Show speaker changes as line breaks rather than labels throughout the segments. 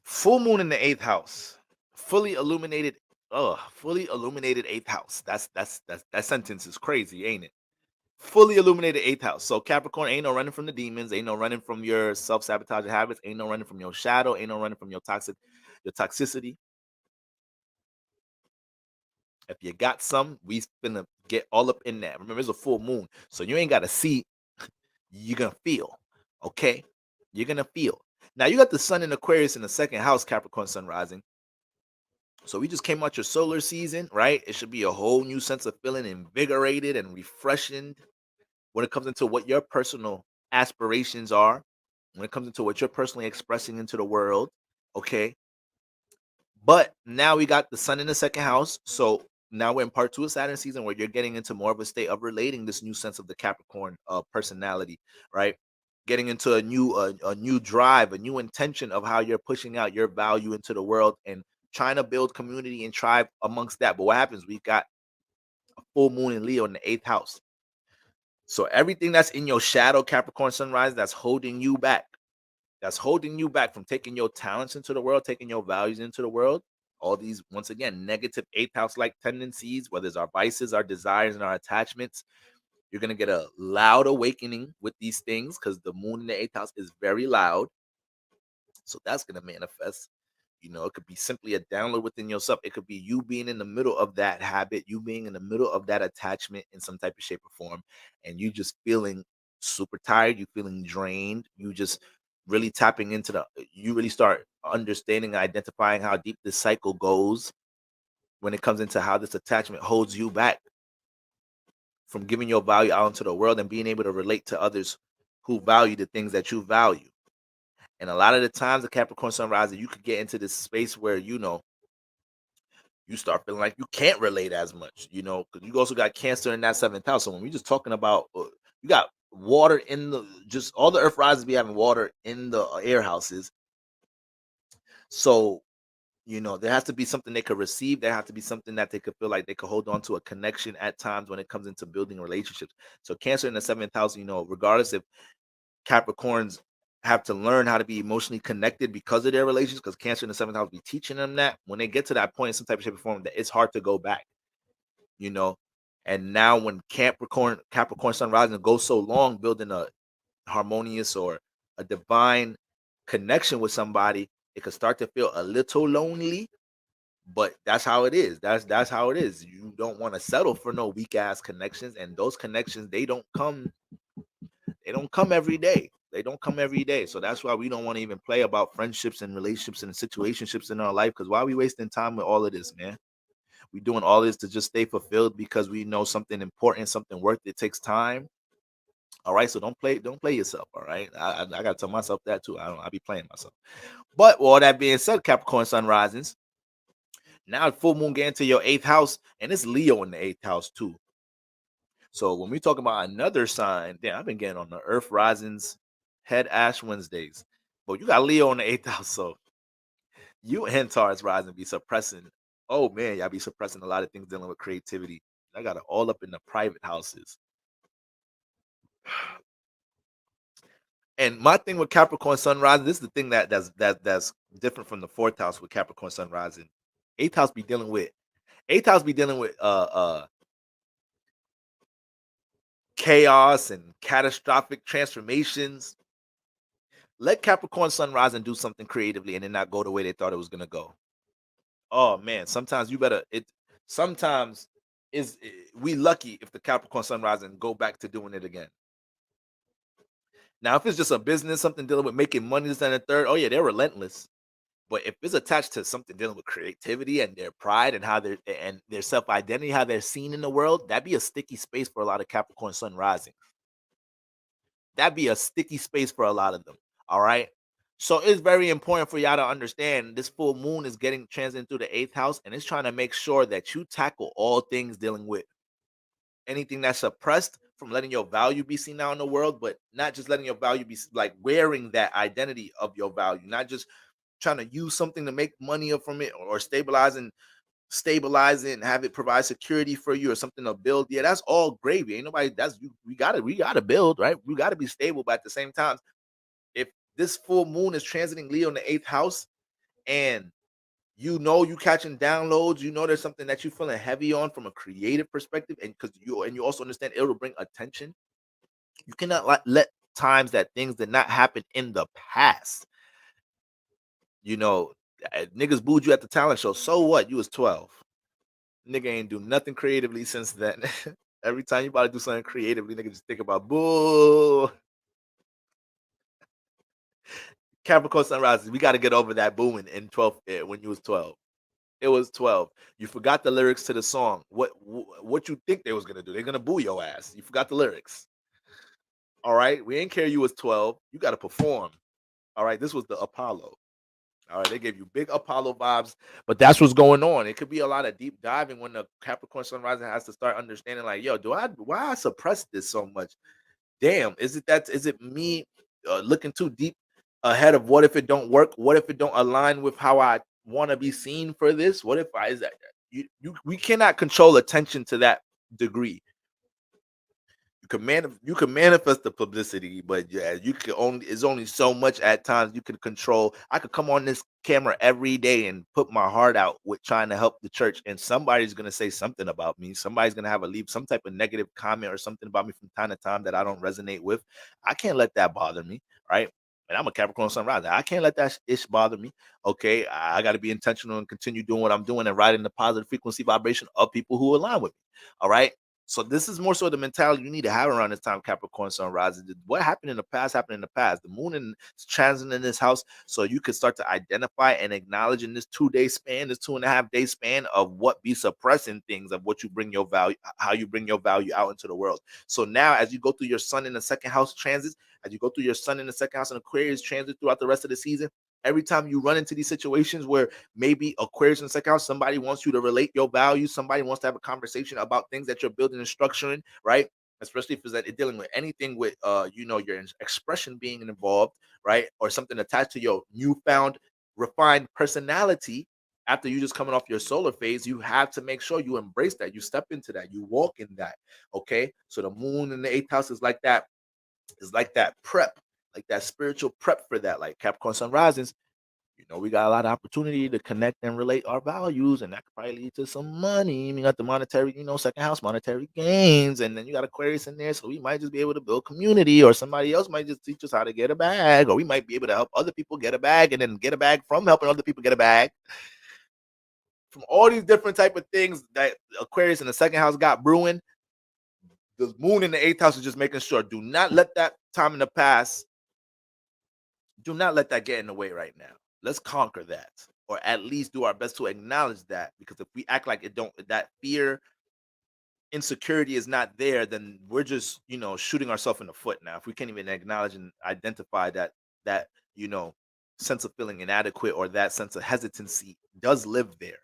Full moon in the eighth house. Fully illuminated. Fully illuminated eighth house. That sentence is crazy, ain't it? Fully illuminated eighth house. So Capricorn ain't no running from the demons, ain't no running from your self-sabotaging habits, ain't no running from your shadow, ain't no running from your toxicity. If you got some, we finna get all up in that. Remember, it's a full moon. So you ain't gotta see, you're gonna feel. Okay? You're gonna feel. Now you got the sun in Aquarius in the second house, Capricorn sun rising. So we just came out your solar season, right? It should be a whole new sense of feeling invigorated and refreshing when it comes into what your personal aspirations are, when it comes into what you're personally expressing into the world. Okay. But now we got the sun in the second house. So now we're in part two of Saturn season where you're getting into more of a state of relating this new sense of the Capricorn personality, right? Getting into a new drive, a new intention of how you're pushing out your value into the world and trying to build community and tribe amongst that. But what happens? We got a full moon in Leo in the eighth house. So everything that's in your shadow, Capricorn sunrise, that's holding you back from taking your talents into the world, taking your values into the world. All these, once again, negative eighth house like tendencies, whether it's our vices, our desires, and our attachments. You're going to get a loud awakening with these things because the moon in the eighth house is very loud. So that's going to manifest. You know, it could be simply a download within yourself. It could be you being in the middle of that habit, you being in the middle of that attachment in some type of shape or form, and you just feeling super tired, you feeling drained, you just really tapping into you really start understanding, identifying how deep this cycle goes when it comes into how this attachment holds you back from giving your value out into the world and being able to relate to others who value the things that you value. And a lot of the times, the Capricorn sun rising, you could get into this space where you start feeling like you can't relate as much, because you also got Cancer in that seventh house. So when we're just talking about, you got water in just all the Earth rises be having water in the air houses. So there has to be something they could receive. There has to be something that they could feel like they could hold on to a connection at times when it comes into building relationships. So Cancer in the seventh house, regardless if Capricorns have to learn how to be emotionally connected because of their relations, because Cancer in the seventh house be teaching them that when they get to that point in some type of shape or form, that it's hard to go back, you know. And now when Capricorn sun rising goes so long building a harmonious or a divine connection with somebody, it could start to feel a little lonely. But that's how it is. That's how it is. You don't want to settle for no weak ass connections, and those connections they don't come every day. They don't come every day. So that's why we don't want to even play about friendships and relationships and situationships in our life. Because why are we wasting time with all of this, man? We doing all this to just stay fulfilled because we know something important, something worth it takes time. All right. So don't play yourself. All right. I gotta tell myself that too. I be playing myself. But with all that being said, Capricorn sun risings. Now full moon get into your eighth house, and it's Leo in the eighth house too. So when we talk about another sign, damn, I've been getting on the Earth Risings Head Ash Wednesdays. But you got Leo in the eighth house, so you and Taurus rising be suppressing. Oh man, y'all be suppressing a lot of things dealing with creativity. I got it all up in the private houses. And my thing with Capricorn Sun rising, this is the thing that's different from the fourth house with Capricorn Sun rising. Eighth house be dealing with chaos and catastrophic transformations. Let Capricorn sun rise and do something creatively and then not go the way they thought it was gonna go. Oh man, sometimes you better it sometimes we lucky if the Capricorn sun rise and go back to doing it again. Now, if it's just a business, something dealing with making money, this and the third, oh yeah, they're relentless. But if it's attached to something dealing with creativity and their pride and how their self identity, how they're seen in the world, that'd be a sticky space for a lot of Capricorn sun rising. That'd be a sticky space for a lot of them. All right. So it's very important for y'all to understand this full moon is getting transited through the eighth house, and it's trying to make sure that you tackle all things dealing with anything that's suppressed from letting your value be seen out in the world, but not just letting your value be like wearing that identity of your value, not just trying to use something to make money up from it or stabilize it and have it provide security for you or something to build. Yeah, that's all gravy. Ain't nobody that's you we gotta build, right? We gotta be stable, but at the same time, if this full moon is transiting Leo in the eighth house, and you catching downloads, there's something that you feeling heavy on from a creative perspective, and because you also understand it'll bring attention. You cannot let times that things did not happen in the past. You know, niggas booed you at the talent show. So what? You was 12. Nigga ain't do nothing creatively since then. Every time you about to do something creatively, nigga just think about boo. Capricorn sunrises. We got to get over that booing in 12 when you was 12. It was 12. You forgot the lyrics to the song. What you think they was gonna do? They're gonna boo your ass. You forgot the lyrics. All right. We ain't care you was 12. You got to perform. All right. This was the Apollo. All right, they gave you big Apollo vibes, but that's what's going on. It could be a lot of deep diving when the Capricorn sun rising has to start understanding, like, yo, why I suppress this so much? Damn, is it me looking too deep ahead of what if it don't work? What if it don't align with how I want to be seen for this? What if I is that we cannot control attention to that degree. You can manifest the publicity, but yeah, you can only it's only so much at times you can control. I could come on this camera every day and put my heart out with trying to help the church, and somebody's gonna say something about me. Somebody's gonna have a leave some type of negative comment or something about me from time to time that I don't resonate with. I can't let that bother me, right? And I'm a Capricorn sunrise. I can't let that ish bother me. Okay, I got to be intentional and continue doing what I'm doing and riding the positive frequency vibration of people who align with me. All right. So this is more so the mentality you need to have around this time, Capricorn sunrise. What happened in the past happened in the past. The moon is transiting in this house, so you can start to identify and acknowledge in this 2 day span, this 2.5 day span of what be suppressing things of what you bring your value, how you bring your value out into the world. So now, as you go through your sun in the second house transits, as you go through your sun in the second house and Aquarius transit throughout the rest of the season, every time you run into these situations where maybe Aquarius in the second house, somebody wants you to relate your values, somebody wants to have a conversation about things that you're building and structuring, right? Especially if it's dealing with anything with your expression being involved, right? Or something attached to your newfound refined personality after you just coming off your solar phase. You have to make sure you embrace that, you step into that, you walk in that. Okay. So the moon in the eighth house is like that prep, like that spiritual prep for that. Like Capricorn sun risings, we got a lot of opportunity to connect and relate our values, and that could probably lead to some money. You got the monetary, second house monetary gains, and then you got Aquarius in there, so we might just be able to build community, or somebody else might just teach us how to get a bag, or we might be able to help other people get a bag, and then get a bag from helping other people get a bag. From all these different type of things that Aquarius in the second house got brewing, the moon in the eighth house is just making sure, do not let that time in the past, do not let that get in the way right now. Let's conquer that, or at least do our best to acknowledge that. Because if we act like it don't, that fear, insecurity is not there, then we're just shooting ourselves in the foot. Now, if we can't even acknowledge and identify that sense of feeling inadequate, or that sense of hesitancy does live there,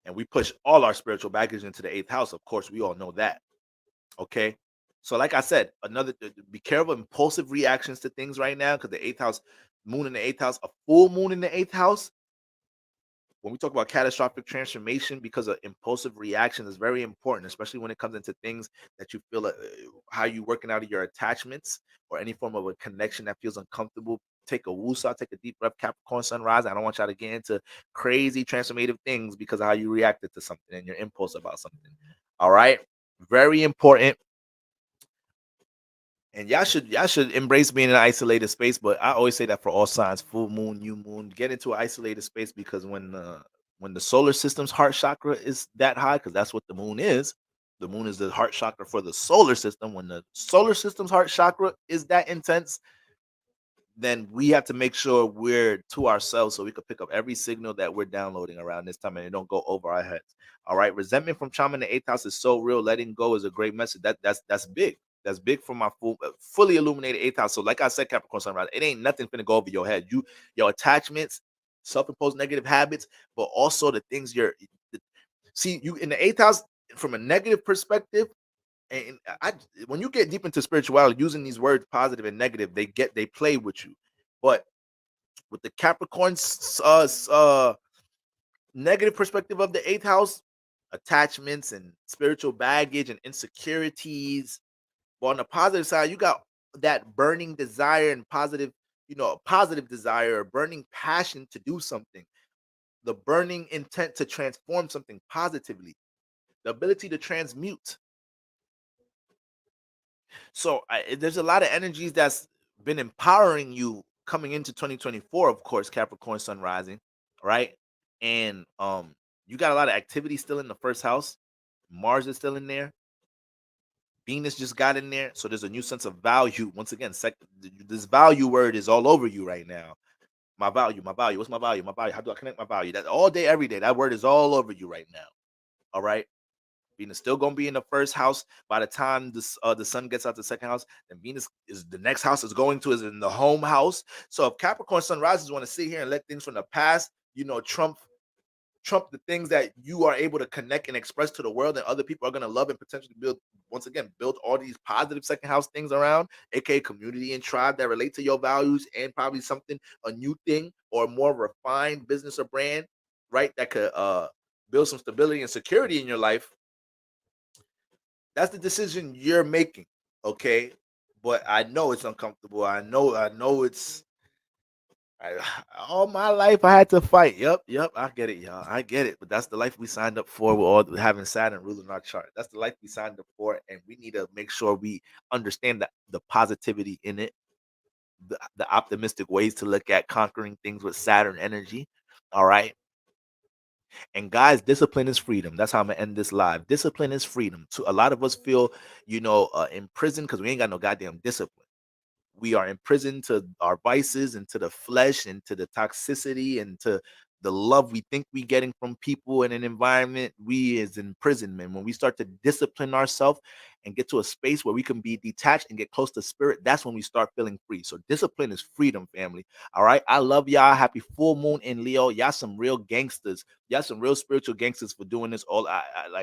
and we push all our spiritual baggage into the eighth house, of course, we all know that. Okay. So, like I said, be careful of impulsive reactions to things right now, because the eighth house, moon in the eighth house, a full moon in the eighth house, when we talk about catastrophic transformation because of impulsive reaction, is very important, especially when it comes into things that you feel how you working out of your attachments, or any form of a connection that feels uncomfortable. Take a woosah, take a deep breath, Capricorn sunrise. I don't want y'all to get into crazy transformative things because of how you reacted to something and your impulse about something. All right. Very important. And y'all should embrace being in an isolated space. But I always say that for all signs, full moon, new moon, get into an isolated space, because when the solar system's heart chakra is that high, because that's what the moon is. The moon is the heart chakra for the solar system. When the solar system's heart chakra is that intense, then we have to make sure we're to ourselves, so we can pick up every signal that we're downloading around this time, and it don't go over our heads. All right. Resentment from trauma in the eighth house is so real. Letting go is a great message. That's big. That's big for my fully illuminated eighth house. So, like I said, Capricorn sunrise, it ain't nothing finna go over your head. Your attachments, self-imposed negative habits, but also the things see you in the eighth house from a negative perspective. And when you get deep into spirituality, using these words positive and negative, they play with you. But with the Capricorn's negative perspective of the eighth house, attachments and spiritual baggage and insecurities. But on the positive side, you got that burning desire and positive, a positive desire, a burning passion to do something, the burning intent to transform something positively, the ability to transmute. So there's a lot of energies that's been empowering you coming into 2024, of course, Capricorn Sun rising, right? And you got a lot of activity still in the first house. Mars is still in there. Venus just got in there. So there's a new sense of value. Once again, this value word is all over you right now. My value, my value. What's my value? My value. How do I connect my value? That all day, every day. That word is all over you right now. All right. Venus still gonna be in the first house. By the time the sun gets out the second house, then Venus is the next house is going to is in the home house. So if Capricorn sun rises want to sit here and let things from the past, trump the things that you are able to connect and express to the world, and other people are gonna love and potentially build. Once again, build all these positive second house things around, aka community and tribe that relate to your values, and probably something a new thing or more refined business or brand, right? That could build some stability and security in your life. That's the decision you're making, okay? But I know it's uncomfortable. I know it's I, all my life I had to fight. Yep, I get it, y'all. I get it. But that's the life we signed up for with all having Saturn ruling our chart. That's the life we signed up for, and we need to make sure we understand the positivity in it, the optimistic ways to look at conquering things with Saturn energy. All right. And guys, discipline is freedom. That's how I'm gonna end this live. Discipline is freedom. A lot of us feel, in prison because we ain't got no goddamn discipline. We are imprisoned to our vices and to the flesh and to the toxicity and to the love we think we getting from people in an environment. We is imprisonment. When we start to discipline ourselves and get to a space where we can be detached and get close to spirit, that's when we start feeling free. So discipline is freedom, family. All right. I love y'all. Happy full moon in Leo. Y'all some real gangsters. Y'all some real spiritual gangsters for doing this all. I like